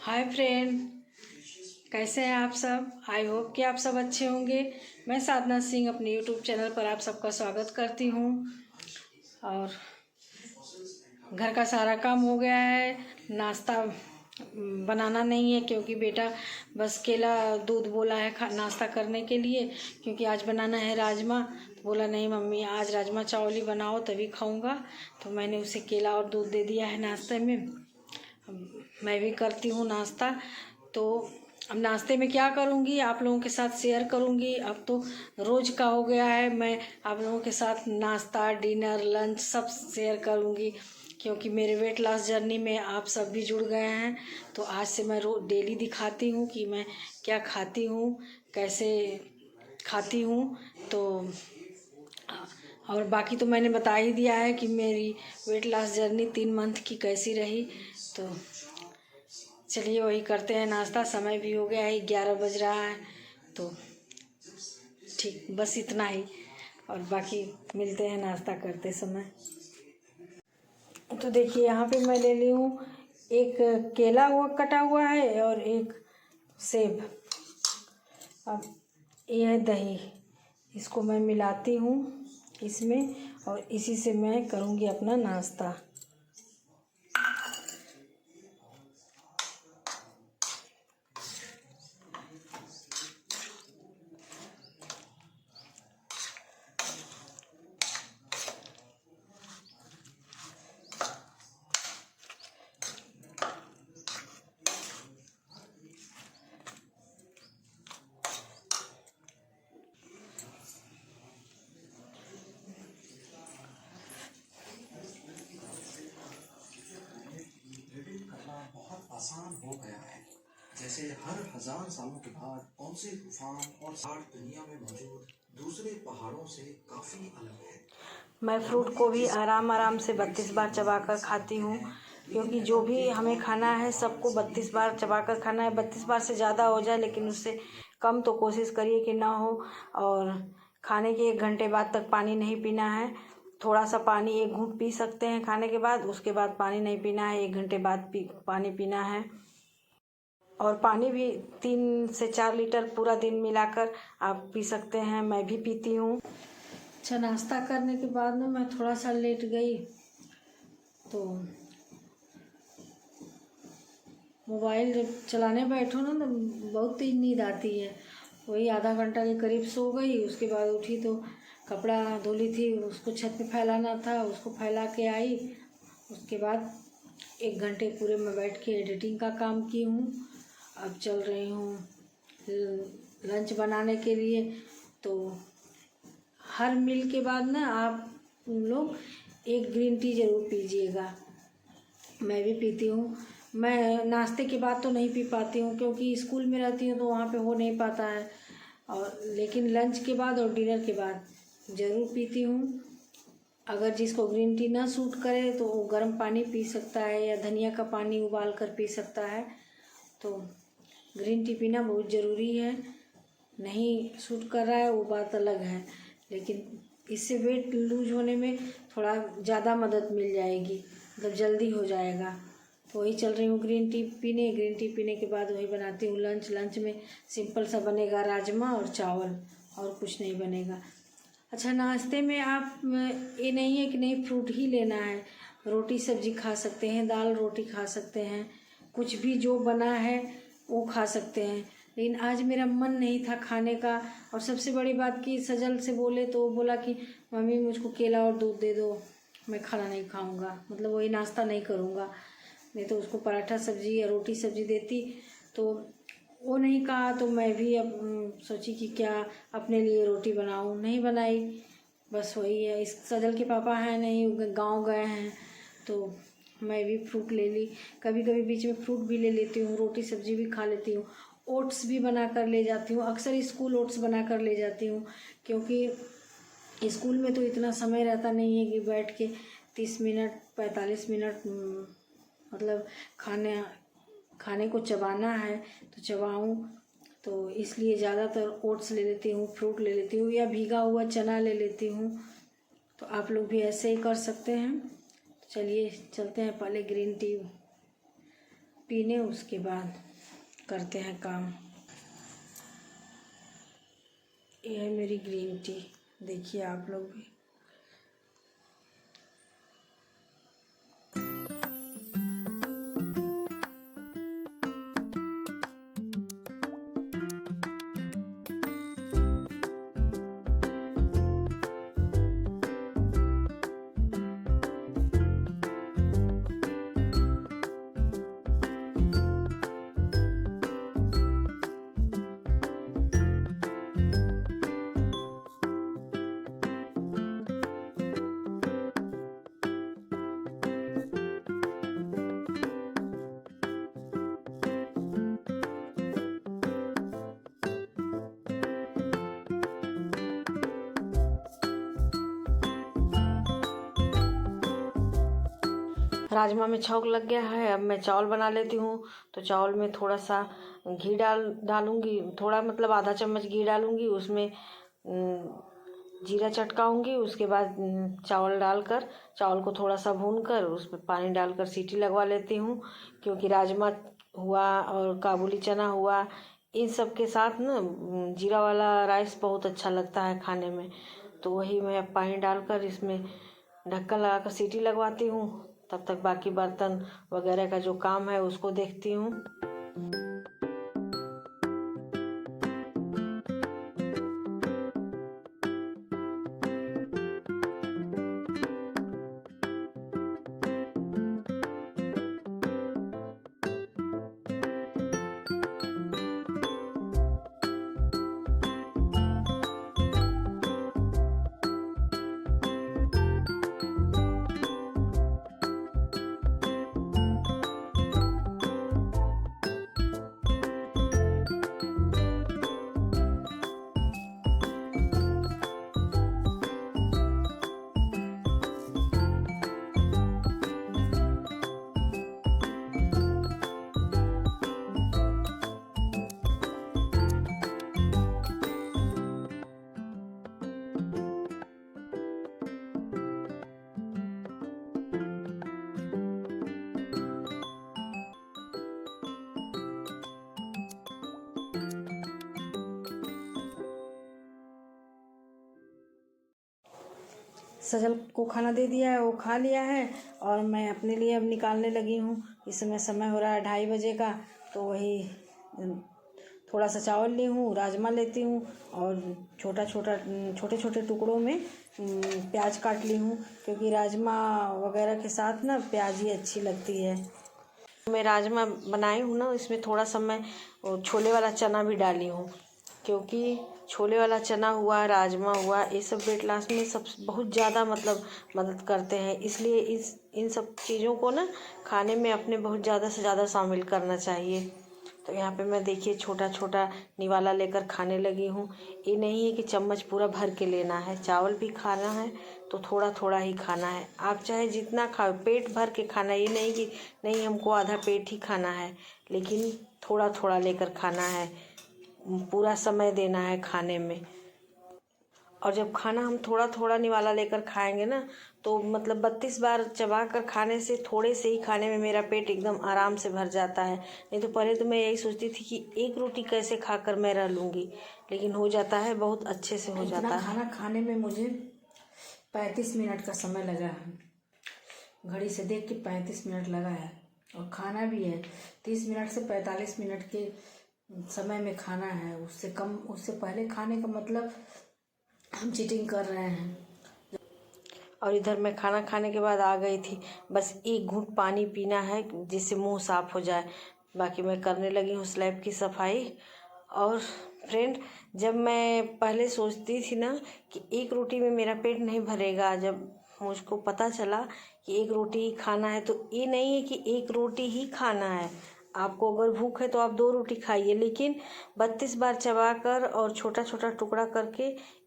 Hi friend, कैसे हैं आप सब। आई होप कि आप सब अच्छे होंगे। मैं साधना सिंह अपने यूट्यूब चैनल पर आप सबका स्वागत करती हूँ। और घर का सारा काम हो गया है। नाश्ता बनाना नहीं है क्योंकि बेटा बस केला दूध बोला है नाश्ता करने के लिए, क्योंकि आज बनाना है राजमा। तो बोला नहीं मम्मी आज राजमा चावल ही बनाओ तभी खाऊंगा। तो मैंने उसे केला और दूध दे दिया है नाश्ते में। मैं भी करती हूँ नाश्ता। तो अब नाश्ते में क्या करूँगी आप लोगों के साथ शेयर करूँगी। अब तो रोज़ का हो गया है, मैं आप लोगों के साथ नाश्ता डिनर लंच सब शेयर करूँगी, क्योंकि मेरे वेट लॉस जर्नी में आप सब भी जुड़ गए हैं। तो आज से मैं रोज डेली दिखाती हूँ कि मैं क्या खाती हूँ, कैसे खाती हूँ। तो और बाकी तो मैंने बता ही दिया है कि मेरी वेट लॉस जर्नी 3 मंथ की कैसी रही। तो चलिए वही करते हैं नाश्ता। समय भी हो गया है, 11 बज रहा है। तो ठीक बस इतना ही, और बाकी मिलते हैं नाश्ता करते समय। तो देखिए यहाँ पे मैं ले ली हूँ एक केला हुआ कटा हुआ है और एक सेब। अब ये है दही, इसको मैं मिलाती हूँ इसमें और इसी से मैं करूँगी अपना नाश्ता। आसान हो गया है, जैसे हर हजार सालों के बाद कौन से तूफान और पहाड़ दुनिया में मौजूद दूसरे पहाड़ों से काफी अलग है। मैं फ्रूट को भी आराम आराम से 32 बार चबाकर खाती हूँ, क्योंकि जो भी हमें खाना है सबको 32 बार चबाकर खाना है। 32 बार से ज़्यादा हो जाए लेकिन उससे कम तो कोशिश करिए कि ना हो। और खाने के 1 घंटे बाद तक पानी नहीं पीना है। थोड़ा सा पानी 1 घूंट पी सकते हैं खाने के बाद, उसके बाद पानी नहीं पीना है। 1 घंटे बाद पानी पीना है। और पानी भी 3 से 4 लीटर पूरा दिन मिलाकर आप पी सकते हैं, मैं भी पीती हूँ। अच्छा, नाश्ता करने के बाद ना मैं थोड़ा सा लेट गई तो मोबाइल जब चलाने बैठो ना तो बहुत तेज नींद आती है। वही आधा घंटा के करीब सो गई। उसके बाद उठी तो कपड़ा धुली थी, उसको छत पे फैलाना था, उसको फैला के आई। उसके बाद 1 घंटे पूरे मैं बैठ के एडिटिंग का काम की हूँ। अब चल रही हूँ लंच बनाने के लिए। तो हर मील के बाद ना आप लोग एक ग्रीन टी ज़रूर पीजिएगा। मैं भी पीती हूँ। मैं नाश्ते के बाद तो नहीं पी पाती हूँ क्योंकि स्कूल में रहती हूँ तो वहाँ पे हो नहीं पाता है, और लेकिन लंच के बाद और डिनर के बाद ज़रूर पीती हूँ। अगर जिसको ग्रीन टी ना सूट करे तो वो गर्म पानी पी सकता है या धनिया का पानी उबाल कर पी सकता है। तो ग्रीन टी पीना बहुत ज़रूरी है। नहीं सूट कर रहा है वो बात अलग है, लेकिन इससे वेट लूज होने में थोड़ा ज़्यादा मदद मिल जाएगी, मतलब जल्दी हो जाएगा। तो वही चल रही हूँ ग्रीन टी पीने। ग्रीन टी पीने के बाद वही बनाती हूँ लंच। लंच में सिंपल सा बनेगा राजमा और चावल, और कुछ नहीं बनेगा। अच्छा, नाश्ते में आप ये नहीं है कि नहीं फ्रूट ही लेना है, रोटी सब्जी खा सकते हैं, दाल रोटी खा सकते हैं, कुछ भी जो बना है वो खा सकते हैं। लेकिन आज मेरा मन नहीं था खाने का। और सबसे बड़ी बात कि सजल से बोले तो वो बोला कि मम्मी मुझको केला और दूध दे दो, मैं खाना नहीं खाऊंगा, मतलब वही नाश्ता नहीं करूंगा। नहीं तो उसको पराठा सब्जी या रोटी सब्जी देती। तो वो नहीं कहा तो मैं भी अब सोची कि क्या अपने लिए रोटी बनाऊं, नहीं बनाई। बस वही है, इस सजल के पापा हैं नहीं, गांव गए हैं। तो मैं भी फ्रूट ले ली, कभी कभी बीच में फ्रूट भी ले लेती हूँ, रोटी सब्जी भी खा लेती हूँ। ओट्स भी बना कर ले जाती हूँ, अक्सर स्कूल ओट्स बना कर ले जाती हूँ, क्योंकि स्कूल में तो इतना समय रहता नहीं है कि बैठ के 30 मिनट 45 मिनट मतलब खाने को चबाना है तो चबाऊँ। तो इसलिए ज़्यादातर ओट्स ले लेती हूँ, फ्रूट ले लेती हूँ, या भीगा हुआ चना ले लेती हूँ। तो आप लोग भी ऐसे ही कर सकते हैं। तो चलिए चलते हैं, पहले ग्रीन टी पीने, उसके बाद करते हैं काम। ये है मेरी ग्रीन टी, देखिए आप लोग भी। राजमा में छौंक लग गया है। अब मैं चावल बना लेती हूँ। तो चावल में थोड़ा सा घी डालूँगी, थोड़ा मतलब आधा चम्मच घी डालूँगी। उसमें जीरा चटकाऊँगी। उसके बाद चावल डालकर, चावल को थोड़ा सा भूनकर उसमें पानी डालकर सीटी लगवा लेती हूँ। क्योंकि राजमा हुआ और काबुली चना हुआ, इन सब के साथ ना जीरा वाला राइस बहुत अच्छा लगता है खाने में। तो वही मैं पानी डालकर इसमें ढक्कन लगाकर सीटी लगवाती हूँ। तब तक बाकी बर्तन वगैरह का जो काम है उसको देखती हूँ। सजल को खाना दे दिया है, वो खा लिया है। और मैं अपने लिए अब निकालने लगी हूँ। इस समय हो रहा है 2:30 बजे का। तो वही थोड़ा सा चावल ली हूँ, राजमा लेती हूँ और छोटे छोटे टुकड़ों में प्याज काट ली हूँ। क्योंकि राजमा वगैरह के साथ ना प्याज ही अच्छी लगती है। मैं राजमा बनाई हूँ ना, इसमें थोड़ा सा मैं छोले वाला चना भी डाली हूँ। क्योंकि छोले वाला चना हुआ, राजमा हुआ, ये सब वेट लॉस में सब बहुत ज़्यादा मतलब मदद करते हैं। इसलिए इन सब चीज़ों को ना खाने में अपने बहुत ज़्यादा से ज़्यादा शामिल करना चाहिए। तो यहाँ पे मैं देखिए छोटा छोटा निवाला लेकर खाने लगी हूँ। ये नहीं है कि चम्मच पूरा भर के लेना है। चावल भी खाना है तो थोड़ा थोड़ा ही खाना है। आप चाहे जितना खाओ, पेट भर के खाना। ये नहीं कि नहीं हमको आधा पेट ही खाना है, लेकिन थोड़ा थोड़ा लेकर खाना है। पूरा समय देना है खाने में। और जब खाना हम थोड़ा थोड़ा निवाला लेकर खाएंगे ना, तो मतलब 32 बार चबा कर खाने से, थोड़े से ही खाने में मेरा पेट एकदम आराम से भर जाता है। नहीं तो पहले तो मैं यही सोचती थी कि एक रोटी कैसे खाकर मैं रह लूँगी, लेकिन हो जाता है, बहुत अच्छे से हो जाता है। खाना खाने में मुझे 35 मिनट का समय लगा है। घड़ी से देख के 35 मिनट लगा है। और खाना भी है 30 मिनट से 45 मिनट के समय में खाना है। उससे कम, उससे पहले खाने का मतलब हम चीटिंग कर रहे हैं। और इधर मैं खाना खाने के बाद आ गई थी। बस एक घूंट पानी पीना है जिससे मुंह साफ हो जाए। बाकी मैं करने लगी हूँ स्लैब की सफाई। और फ्रेंड, जब मैं पहले सोचती थी ना कि एक रोटी में मेरा पेट नहीं भरेगा, जब मुझको पता चला कि एक रोटी ही खाना है, तो ये नहीं है कि एक रोटी ही खाना है। आपको अगर भूख है तो आप 2 रोटी खाइए, लेकिन 32 बार चबाकर और छोटा छोटा टुकड़ा करके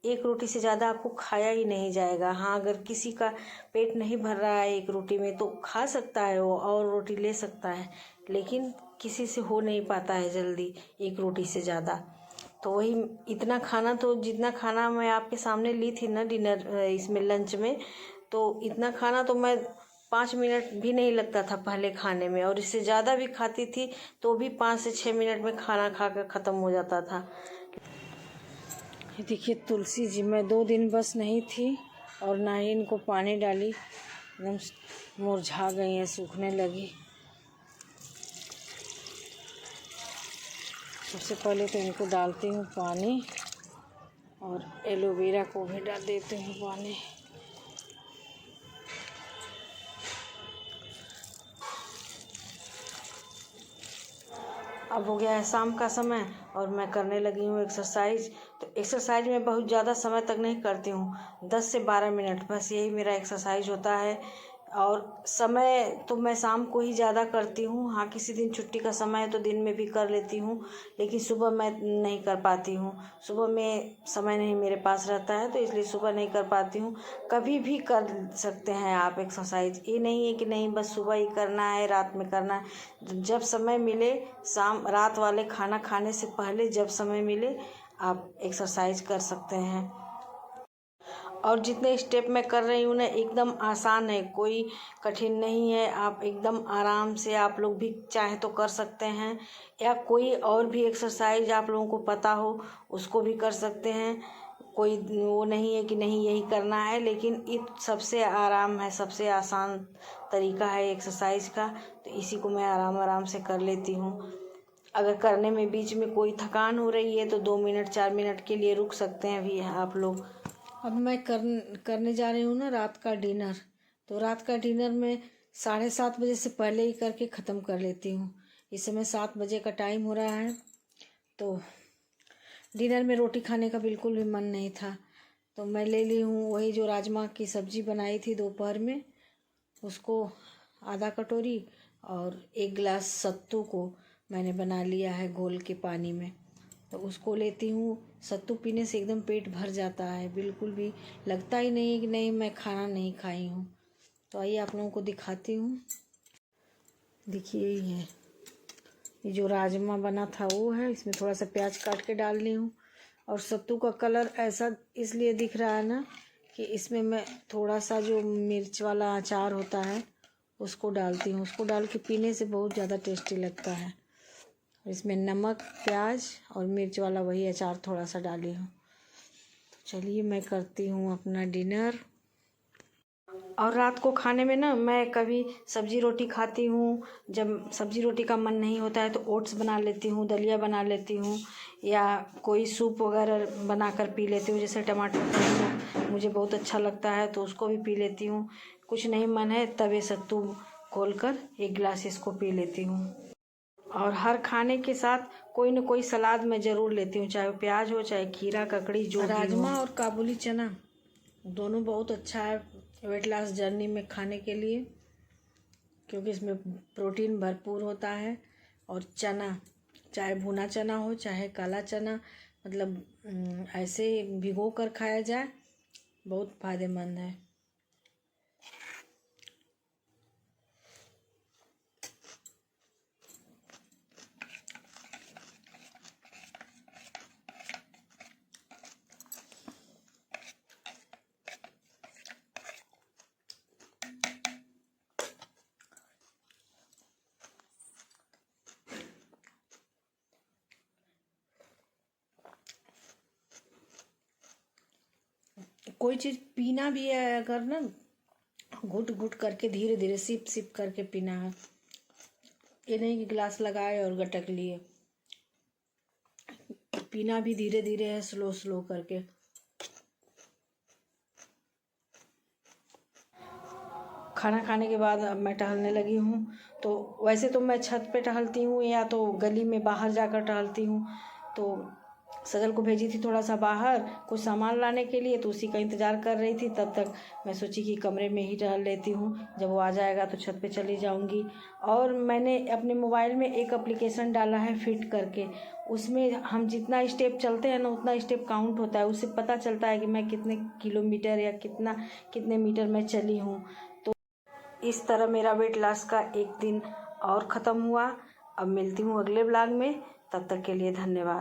एक रोटी से ज़्यादा आपको खाया ही नहीं जाएगा। हाँ, अगर किसी का पेट नहीं भर रहा है एक रोटी में तो खा सकता है, वो और रोटी ले सकता है, लेकिन किसी से हो नहीं पाता है जल्दी एक रोटी से ज़्यादा। तो वही इतना खाना, तो जितना खाना मैं आपके सामने ली थी ना डिनर, इसमें लंच में, तो इतना खाना तो मैं 5 मिनट भी नहीं लगता था पहले खाने में, और इससे ज़्यादा भी खाती थी तो भी 5 से 6 मिनट में खाना खा कर ख़त्म हो जाता था। देखिए तुलसी जी, मैं 2 दिन बस नहीं थी और ना ही इनको पानी डाली, एकदम मुरझा गई हैं, सूखने लगी। सबसे पहले तो इनको डालती हूँ पानी और एलोवेरा को भी डाल देती हूँ पानी। अब हो गया है शाम का समय और मैं करने लगी हूँ एक्सरसाइज। तो एक्सरसाइज में बहुत ज़्यादा समय तक नहीं करती हूँ, 10 से 12 मिनट, बस यही मेरा एक्सरसाइज होता है। और समय तो मैं शाम को ही ज़्यादा करती हूँ। हाँ, किसी दिन छुट्टी का समय है तो दिन में भी कर लेती हूँ, लेकिन सुबह मैं नहीं कर पाती हूँ। सुबह में समय नहीं मेरे पास रहता है, तो इसलिए सुबह नहीं कर पाती हूँ। कभी भी कर सकते हैं आप एक्सरसाइज, ये नहीं है कि नहीं बस सुबह ही करना है, रात में करना है। जब समय मिले, शाम रात वाले खाना खाने से पहले जब समय मिले आप एक्सरसाइज कर सकते हैं। और जितने स्टेप मैं कर रही हूँ ना, एकदम आसान है, कोई कठिन नहीं है। आप एकदम आराम से आप लोग भी चाहे तो कर सकते हैं, या कोई और भी एक्सरसाइज आप लोगों को पता हो उसको भी कर सकते हैं। कोई वो नहीं है कि नहीं यही करना है, लेकिन ये सबसे आराम है, सबसे आसान तरीका है एक्सरसाइज का। तो इसी को मैं आराम आराम से कर लेती हूँ। अगर करने में बीच में कोई थकान हो रही है तो 2 मिनट 4 मिनट के लिए रुक सकते हैं भी आप लोग। अब मैं करने जा रही हूँ ना रात का डिनर। तो रात का डिनर मैं 7:30 बजे से पहले ही करके ख़त्म कर लेती हूँ। इस समय 7 बजे का टाइम हो रहा है। तो डिनर में रोटी खाने का बिल्कुल भी मन नहीं था, तो मैं ले ली हूँ वही जो राजमा की सब्ज़ी बनाई थी दोपहर में, उसको आधा कटोरी, और 1 गिलास सत्तू को मैंने बना लिया है घोल के पानी में, तो उसको लेती हूँ। सत्तू पीने से एकदम पेट भर जाता है, बिल्कुल भी लगता ही नहीं कि नहीं मैं खाना नहीं खाई हूँ। तो आइए आप लोगों को दिखाती हूँ। देखिए यही है, ये जो राजमा बना था वो है। इसमें थोड़ा सा प्याज काट के डाल ली हूँ, और सत्तू का कलर ऐसा इसलिए दिख रहा है ना कि इसमें मैं थोड़ा सा जो मिर्च वाला अचार होता है उसको डालती हूँ। उसको डाल के पीने से बहुत ज़्यादा टेस्टी लगता है। इसमें नमक, प्याज और मिर्च वाला वही अचार थोड़ा सा डाली हूँ। तो चलिए मैं करती हूँ अपना डिनर। और रात को खाने में ना मैं कभी सब्जी रोटी खाती हूँ। जब सब्जी रोटी का मन नहीं होता है तो ओट्स बना लेती हूँ, दलिया बना लेती हूँ, या कोई सूप वगैरह बना कर पी लेती हूँ। जैसे टमाटर का सूप मुझे बहुत अच्छा लगता है तो उसको भी पी लेती हूँ। कुछ नहीं मन है तवे सत्तू घोल कर 1 गिलास इसको पी लेती हूँ। और हर खाने के साथ कोई न कोई सलाद मैं ज़रूर लेती हूँ, चाहे प्याज हो, चाहे खीरा, ककड़ी, जो भी हो। राजमा और काबुली चना दोनों बहुत अच्छा है वेट लॉस जर्नी में खाने के लिए, क्योंकि इसमें प्रोटीन भरपूर होता है। और चना, चाहे भुना चना हो चाहे काला चना, मतलब ऐसे भिगो कर खाया जाए, बहुत फ़ायदेमंद है। कोई चीज़ पीना भी है अगर ना, घुट घुट करके धीरे धीरे सिप सिप करके पीना है। ये नहीं कि गिलास लगाए और गटक लिए, पीना भी धीरे धीरे है, स्लो स्लो करके। खाना खाने के बाद अब मैं टहलने लगी हूँ। तो वैसे तो मैं छत पे टहलती हूँ या तो गली में बाहर जाकर टहलती हूँ। तो सजल को भेजी थी थोड़ा सा बाहर कुछ सामान लाने के लिए, तो उसी का इंतज़ार कर रही थी। तब तक मैं सोची कि कमरे में ही टहल लेती हूँ, जब वो आ जाएगा तो छत पे चली जाऊँगी। और मैंने अपने मोबाइल में एक एप्लीकेशन डाला है फिट करके, उसमें हम जितना स्टेप चलते हैं ना उतना स्टेप काउंट होता है। उससे पता चलता है कि मैं कितने किलोमीटर या कितने मीटर मैं चली हूँ। तो इस तरह मेरा वेट लॉस का एक दिन और ख़त्म हुआ। अब मिलती हूँ अगले ब्लॉग में, तब तक के लिए धन्यवाद।